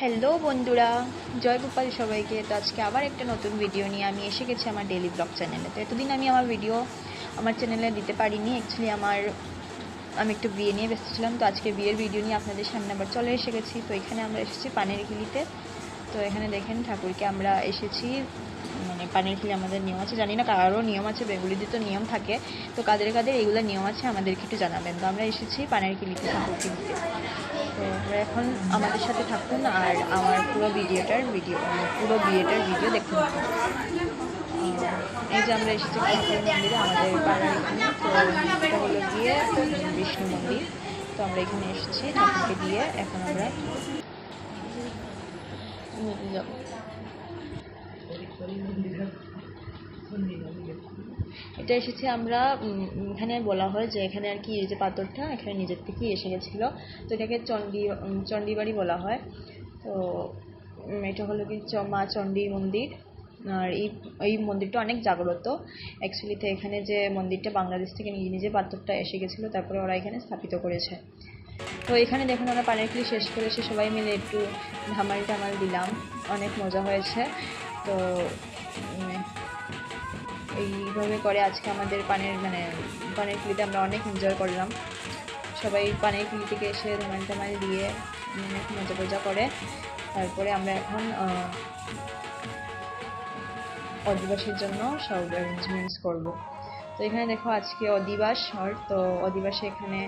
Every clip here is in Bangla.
হ্যালো বন্ধুরা, জয় গোপাল সবাইকে। তো আজকে আবার একটা নতুন ভিডিও নিয়ে আমি এসে গেছি আমার ডেইলি ব্লগ চ্যানেলে। তো এতদিন আমি আমার ভিডিও আমার চ্যানেলে দিতে পারিনি। অ্যাকচুয়ালি আমি একটু বিয়ে নিয়ে ব্যস্ত ছিলাম। তো আজকে বিয়ের ভিডিও নিয়ে আপনাদের সামনে আবার চলে এসে গেছি। তো এখানে আমরা এসেছি পানিরখিলিতে। তো এখানে দেখেন ঠাকুরকে আমরা এসেছি, মানে পানিরখিলি আমাদের নিয়ম আছে, জানি না কারোর নিয়ম আছে, বেঙ্গলিতে তো নিয়ম থাকে। তো কাদের কাদের এগুলো নিয়ম আছে আমাদেরকে একটু জানাবেন। তো আমরা এসেছি পানিরখিলিতে ঠাকুরকে দিতে। তো আমরা এখন আমাদের সাথে থাকুন আর আমার পুরো বিয়েটার ভিডিও দেখতে থাকুন। এই যে আমরা এসেছি ঠাকুর মন্দিরে আমাদের পাড়ার এখানে। তো এটা হলো গিয়ে বিষ্ণু মন্দির। তো আমরা এখানে এসেছি ঠাকুরকে দিয়ে, এখন আমরা যাব। এটা এসেছি আমরা, এখানে বলা হয় যে এখানে আর কি এই যে পাথরটা এখানে নিজের থেকেই এসে গেছিলো। তো এটাকে চণ্ডীবাড়ি বলা হয়। তো এটা হলো কি মা চণ্ডীর মন্দির। আর এই মন্দিরটা অনেক জাগ্রত অ্যাকচুয়ালি। তো এখানে যে মন্দিরটা বাংলাদেশ থেকে নিজে পাথরটা এসে গেছিলো, তারপরে ওরা এখানে স্থাপিত করেছে। তো এখানে দেখুন আমরা পানিরখিলি শেষ করেছি, সবাই মিলে একটু ধামাল দিলাম, অনেক মজা হয়েছে। তো এইভাবে করে আজকে আমাদের পানিরখিলিতে আমরা অনেক এনজয় করলাম। সবাই পানিরখিলি থেকে এসে ধামাল দিয়ে অনেক মজা করে। তারপরে আমরা এখন অধিবাসের জন্য সব অ্যারেঞ্জমেন্টস করব। তো এখানে দেখো আজকে অধিবাস। তো অধিবাসে এখানে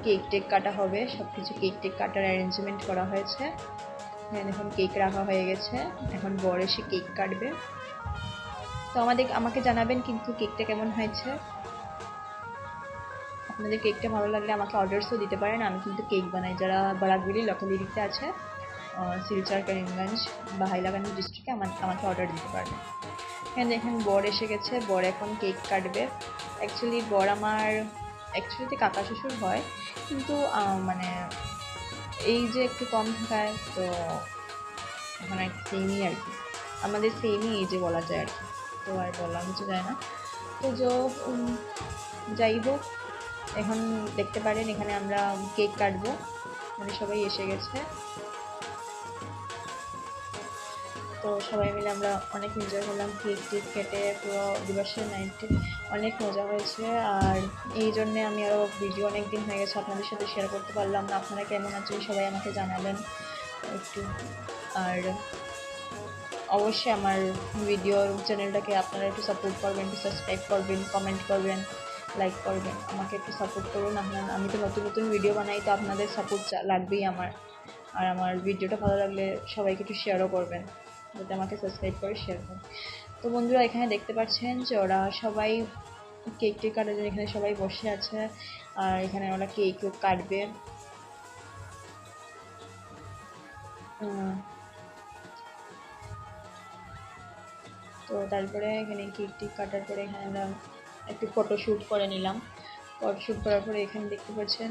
কেক কাটা হবে, সব কিছু কেক কাটার অ্যারেঞ্জমেন্ট করা হয়েছে। এখানে দেখুন কেক রাখা হয়ে গেছে, এখন বর এসে কেক কাটবে। তো আমাকে জানাবেন কিন্তু কেকটা কেমন হয়েছে। আপনাদের কেকটা ভালো লাগলে আমাকে অর্ডারসও দিতে পারেন। আমি কিন্তু কেক বানাই, যারা বারাকবিলি লোকালিটিতে আছে, শিলচর, করিমগঞ্জ বা হাইলাকান্দি ডিস্ট্রিক্টে আমাকে অর্ডার দিতে পারবেন। এখানে দেখেন বর এসে গেছে, বর এখন কেক কাটবে। বর আমার অ্যাকচুয়ালিতে কাকা শ্বশুর হয়, কিন্তু মানে এই যে একটু কম থাকায় তো এখন আর সেমই আর কি, আমাদের সেমই এই যে বলা যায় আর কি। তো আর বলা কিছু যায় না। তো যাই হোক, এখন দেখতে পারেন এখানে আমরা কেক কাটবো, মানে সবাই এসে গেছে। তো সবাই মিলে আমরা অনেক এনজয় করলাম, কেক কেটে পুরো দিবসের নাইটে অনেক মজা হয়েছে। আর এই জন্যে আমি আরও ভিডিও অনেক দিন হয়ে গেছে আপনাদের সাথে শেয়ার করতে পারলাম না। আপনারা কেমন আছেন সবাই আমাকে জানাবেন একটু। আর অবশ্যই আমার ভিডিওর চ্যানেলটাকে আপনারা একটু সাপোর্ট করবেন, একটু সাবস্ক্রাইব করবেন, কমেন্ট করবেন, লাইক করবেন, আমাকে একটু সাপোর্ট করুন। আমি তো নতুন ভিডিও বানাই, তো আপনাদের সাপোর্ট লাগবেই আমার। আর আমার ভিডিওটা ভালো লাগলে সবাইকে একটু শেয়ারও করবেন, যাতে আমাকে সাবস্ক্রাইব করে শেয়ার করুন। তো বন্ধুরা এখানে দেখতে পাচ্ছেন যে ওরা সবাই কেক কাটার জন্য এখানে সবাই বসে আছে, আর এখানে ওরা কেক কাটবে। তো তারপরে এখানে কেক কাটার পরে এখানে আমরা একটু ফটোশ্যুট করে নিলাম। ফটোশ্যুট করার পরে এখানে দেখতে পাচ্ছেন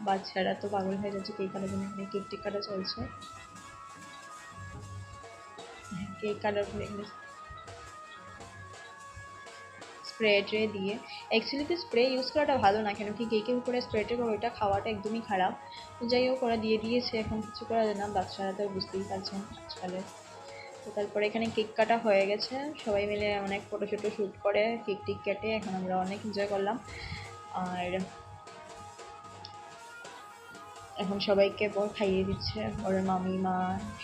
বাচ্চারা তো পাগল হয়ে যাচ্ছে কেক কাটার জন্য। এখানে কেক কাটা চলছে। কেক কাটার পরে এখানে স্প্রে ট্রে দিয়ে, অ্যাকচুয়ালি স্প্রে ইউজ করাটা ভালো না, কেন কি কেকের উপরে স্প্রে ট্রে করে ওইটা খাওয়াটা একদমই খারাপ। তো যাই হোক ওরা দিয়েছে, এখন কিছু করা যায় না, বাচ্চারা তো বুঝতেই পারছেন আজকালের। তো তারপরে এখানে কেক কাটা হয়ে গেছে, সবাই মিলে অনেক ফটো শ্যুট করে কেক কেটে এখন আমরা অনেক এনজয় করলাম। আর এখন সবাইকে বর খাইয়ে দিচ্ছে, বরের মামি মা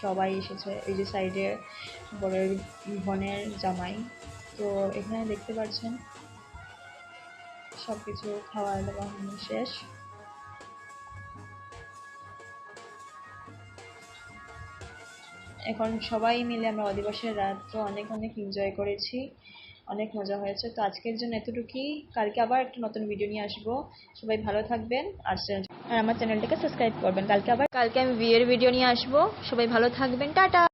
সবাই এসেছে, এই যে সাইডে বরের বোনের জামাই। তো এখানে দেখতে পাচ্ছেন সব কিছু খাওয়া দাওয়া শেষ। এখন সবাই মিলে আমরা অধিবাসের রাতও অনেক এনজয় করেছি, অনেক মজা হয়েছে। তো আজকের জন্য এতটুকুই, কালকে আবার একটা নতুন ভিডিও নিয়ে আসবো। সবাই ভালো থাকবেন আর আমার চ্যানেলটাকে সাবস্ক্রাইব করবেন। কালকে আমি বিয়ের ভিডিও নিয়ে আসবো। সবাই ভালো থাকবেন, টাটা।